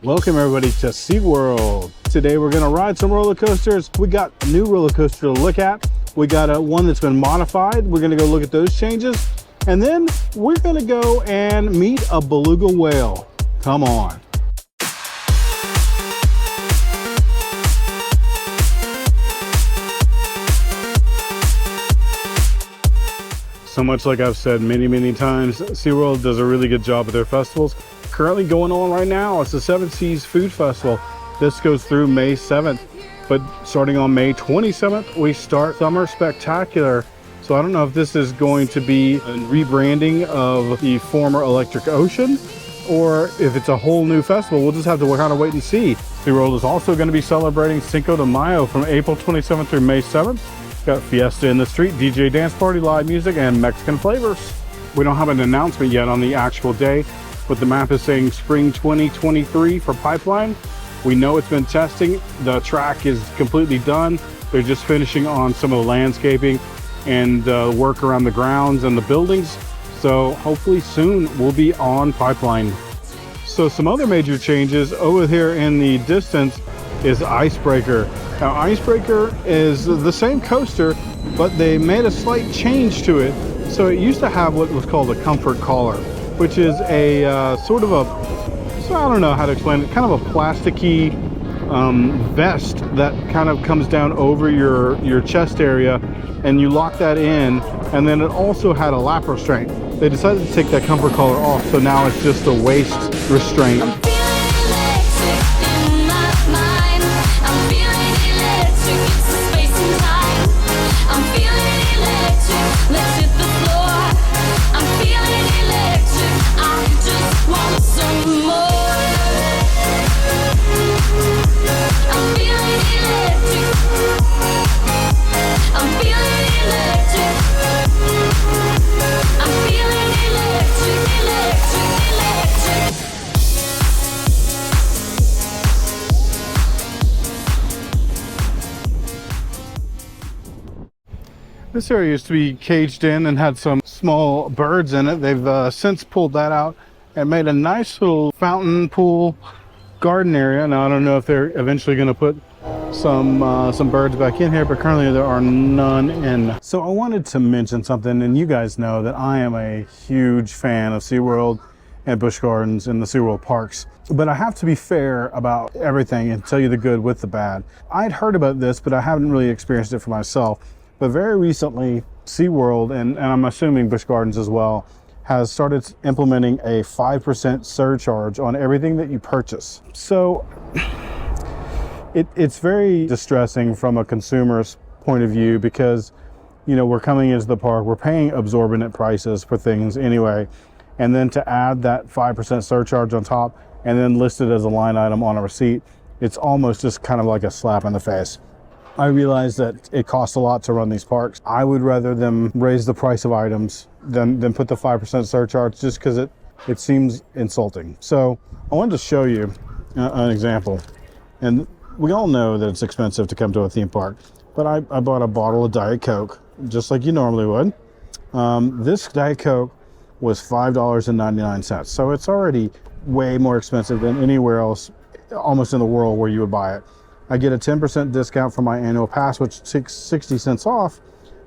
Welcome everybody to SeaWorld. Today we're gonna ride some roller coasters. We got a new roller coaster to look at. We got one that's been modified. We're gonna go look at those changes. And then we're gonna go and meet a beluga whale. Come on. So much like I've said many times, SeaWorld does a really good job with their festivals. Currently going on right now, it's the Seven Seas Food Festival. This goes through May 7th, but starting on May 27th, we start Summer Spectacular. So I don't know if this is going to be a rebranding of the former Electric Ocean, or if it's a whole new festival. We'll just have to kind of wait and see. SeaWorld is also going to be celebrating Cinco de Mayo from April 27th through May 7th. Got Fiesta in the Street, DJ dance party, live music, and Mexican flavors. We don't have an announcement yet on the actual day, but the map is saying spring 2023 for Pipeline. We know it's been testing. The track is completely done. They're just finishing on some of the landscaping and work around the grounds and the buildings. So hopefully soon we'll be on Pipeline. So some other major changes over here in the distance is Icebreaker. Now Icebreaker is the same coaster, but they made a slight change to it. So it used to have what was called a comfort collar, which is a sort of a, so I don't know how to explain it, kind of a plasticky vest that kind of comes down over your chest area, and you lock that in. And then it also had a lap restraint. They decided to take that comfort collar off, so now it's just a waist restraint. This area used to be caged in and had some small birds in it. They've since pulled that out and made a nice little fountain pool garden area. Now I don't know if they're eventually going to put some birds back in here, but currently there are none in. So I wanted to mention something, and you guys know that I am a huge fan of SeaWorld and Busch Gardens and the SeaWorld parks. But I have to be fair about everything and tell you the good with the bad. I'd heard about this, but I haven't really experienced it for myself. But very recently, SeaWorld, and I'm assuming Busch Gardens as well, has started implementing a 5% surcharge on everything that you purchase. So it's very distressing from a consumer's point of view, because, you know, we're coming into the park, we're paying exorbitant prices for things anyway, and then to add that 5% surcharge on top and then list it as a line item on a receipt, it's almost just kind of like a slap in the face. I realize that it costs a lot to run these parks. I would rather them raise the price of items than put the 5% surcharge, just because it seems insulting. So I wanted to show you an example. And we all know that it's expensive to come to a theme park, but I bought a bottle of Diet Coke, just like you normally would. This Diet Coke was $5.99. So it's already way more expensive than anywhere else almost in the world where you would buy it. I get a 10% discount for my annual pass, which takes 60 cents off.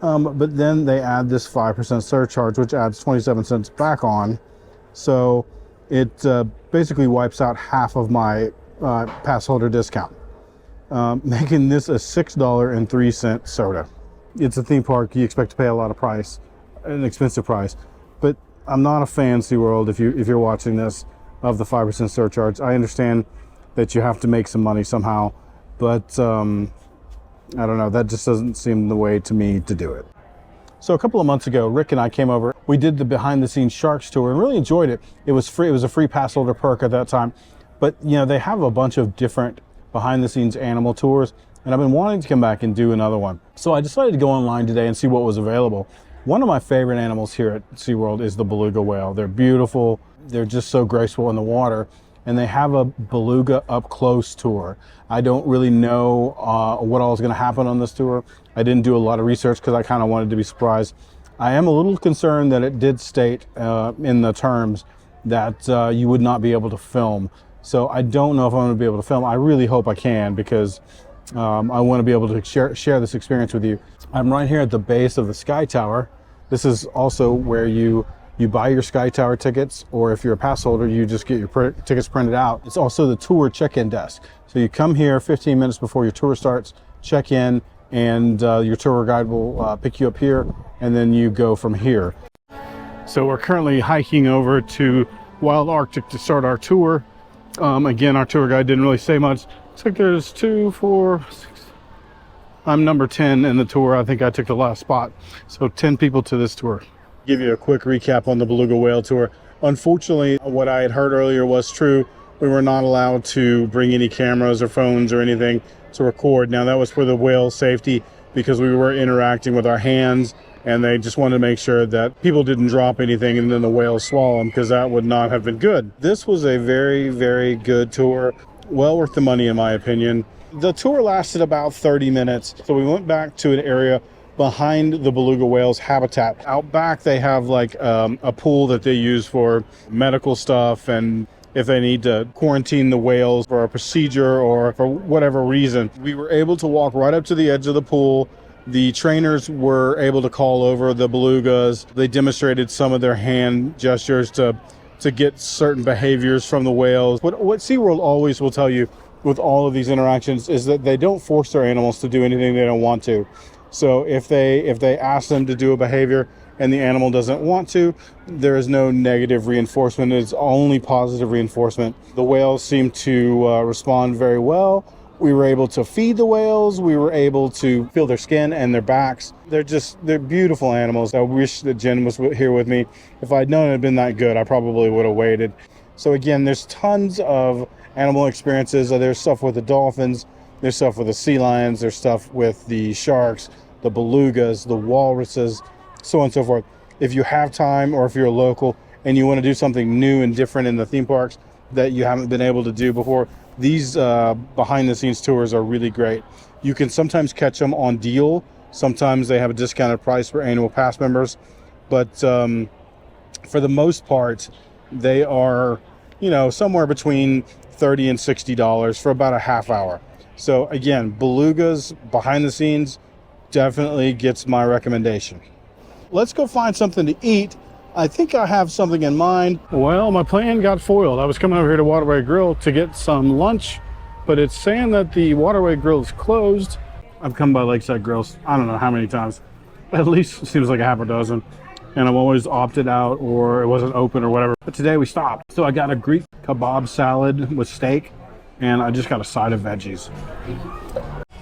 But then they add this 5% surcharge, which adds 27 cents back on. So it basically wipes out half of my pass holder discount, making this a $6.03 soda. It's a theme park. You expect to pay a lot of price, an expensive price. But I'm not a fan, SeaWorld, if you're watching this, of the 5% surcharge. I understand that you have to make some money somehow. But I don't know, that just doesn't seem the way to me to do it. So a couple of months ago, Rick and I came over. We did the behind the scenes sharks tour and really enjoyed it. It was free. It was a free pass holder perk at that time. But you know, they have a bunch of different behind the scenes animal tours, and I've been wanting to come back and do another one. So I decided to go online today and see what was available. One of my favorite animals here at SeaWorld is the beluga whale. They're beautiful. They're just so graceful in the water. And they have a beluga up close tour. I don't really know what all is going to happen on this tour. I didn't do a lot of research because I kind of wanted to be surprised. I am a little concerned that it did state in the terms that you would not be able to film So I don't know if I'm going to be able to film. I really hope I can, because I want to be able to share this experience with you. I'm right here at the base of the Sky Tower. This is also where you buy your Sky Tower tickets, or if you're a pass holder, you just get your tickets printed out. It's also the tour check-in desk. So you come here 15 minutes before your tour starts, check in, and your tour guide will pick you up here, and then you go from here. So we're currently hiking over to Wild Arctic to start our tour. Again, our tour guide didn't really say much. Looks like there's 2, 4, 6. I'm number 10 in the tour. I think I took the last spot. So 10 people to this tour. Give you a quick recap on the beluga whale tour. Unfortunately, what I had heard earlier was true. We were not allowed to bring any cameras or phones or anything to record. Now that was for the whale safety, because we were interacting with our hands, and they just wanted to make sure that people didn't drop anything and then the whales swallow them, because that would not have been good. This was a very, very good tour. Well worth the money, in my opinion. The tour lasted about 30 minutes. So we went back to an area behind the beluga whale's habitat. Out back, they have like a pool that they use for medical stuff, and if they need to quarantine the whales for a procedure or for whatever reason. We were able to walk right up to the edge of the pool. The trainers were able to call over the belugas. They demonstrated some of their hand gestures to get certain behaviors from the whales. What SeaWorld always will tell you with all of these interactions is that they don't force their animals to do anything they don't want to. So if they ask them to do a behavior and the animal doesn't want to, there is no negative reinforcement. It's only positive reinforcement. The whales seem to respond very well. We were able to feed the whales. We were able to feel their skin and their backs. They're beautiful animals. I wish that Jen was here with me. If I'd known it had been that good, I probably would have waited. So again, there's tons of animal experiences. There's stuff with the dolphins. There's stuff with the sea lions. There's stuff with the sharks, the belugas, the walruses, so on and so forth. If you have time, or if you're a local and you want to do something new and different in the theme parks that you haven't been able to do before, these behind the scenes tours are really great. You can sometimes catch them on deal. Sometimes they have a discounted price for annual pass members, but for the most part, they are, somewhere between $30 and $60 for about a half hour. So again, belugas behind the scenes definitely gets my recommendation. Let's go find something to eat. I think I have something in mind. Well, my plan got foiled. I was coming over here to Watery Grill to get some lunch, but it's saying that the Watery Grill is closed. I've come by Lakeside Grills, I don't know how many times. At least it seems like a half a dozen. And I've always opted out, or it wasn't open or whatever. But today we stopped. So I got a Greek kebab salad with steak, and I just got a side of veggies.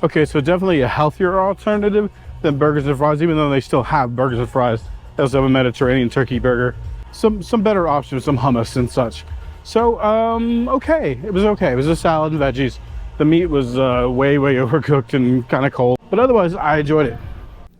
Okay, so definitely a healthier alternative than burgers and fries, even though they still have burgers and fries. They also have a Mediterranean turkey burger. Some better options, some hummus and such. So, okay, it was okay. It was a salad and veggies. The meat was way overcooked and kind of cold, but otherwise I enjoyed it.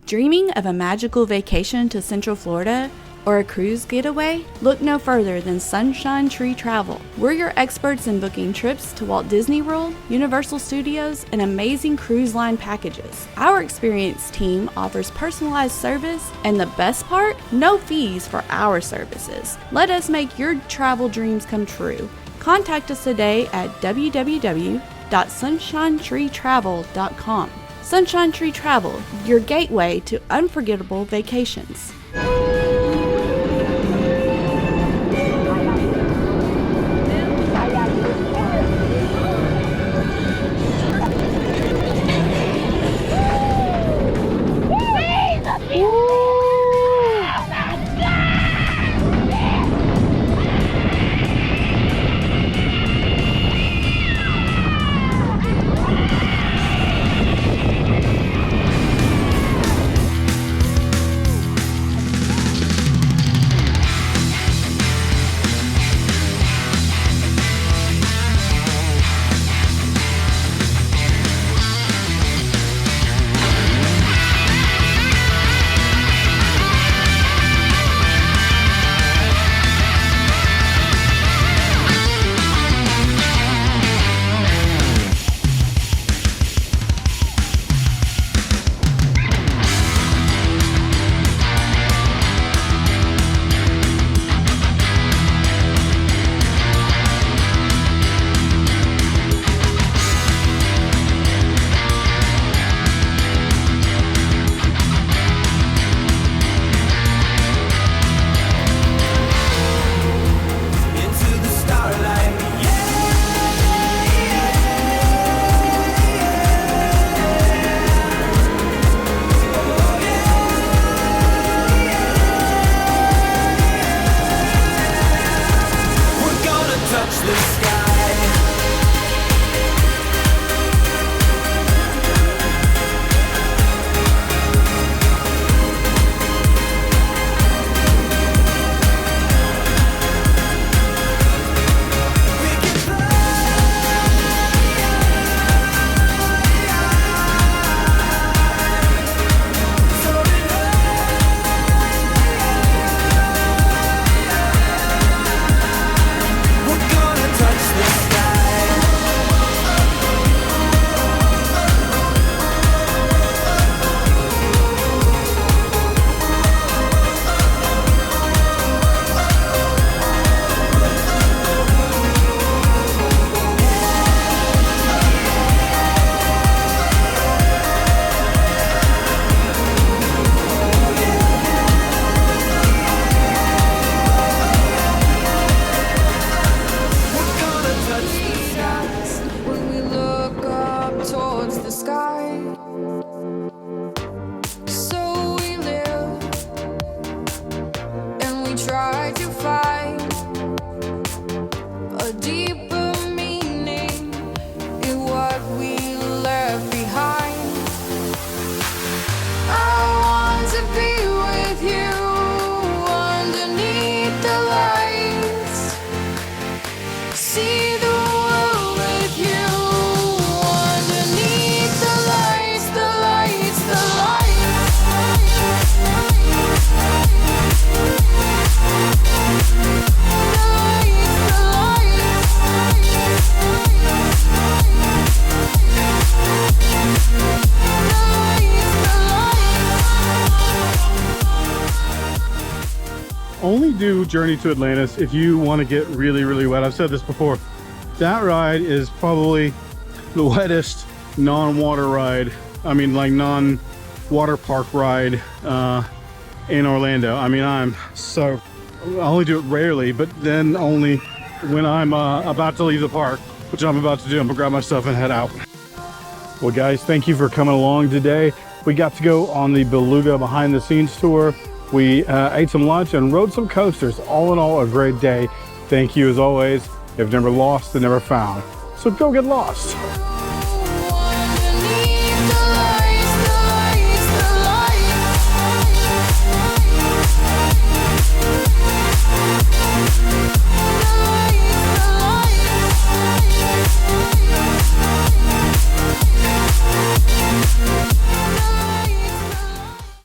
Dreaming of a magical vacation to Central Florida or a cruise getaway? Look no further than Sunshine Tree Travel. We're your experts in booking trips to Walt Disney World, Universal Studios, and amazing cruise line packages. Our experienced team offers personalized service, and the best part? No fees for our services. Let us make your travel dreams come true. Contact us today at www.sunshinetreetravel.com. Sunshine Tree Travel, your gateway to unforgettable vacations. do Journey to Atlantis if you want to get really, really wet. I've said this before. That ride is probably the wettest non-water ride. I mean, like non-water park ride in Orlando. I mean, I only do it rarely, but then only when I'm about to leave the park, which I'm about to do. I'm gonna grab my stuff and head out. Well, guys, thank you for coming along today. We got to go on the Beluga behind the scenes tour. We ate some lunch and rode some coasters. All in all, a great day. Thank you as always. If never lost, then never found. So go get lost.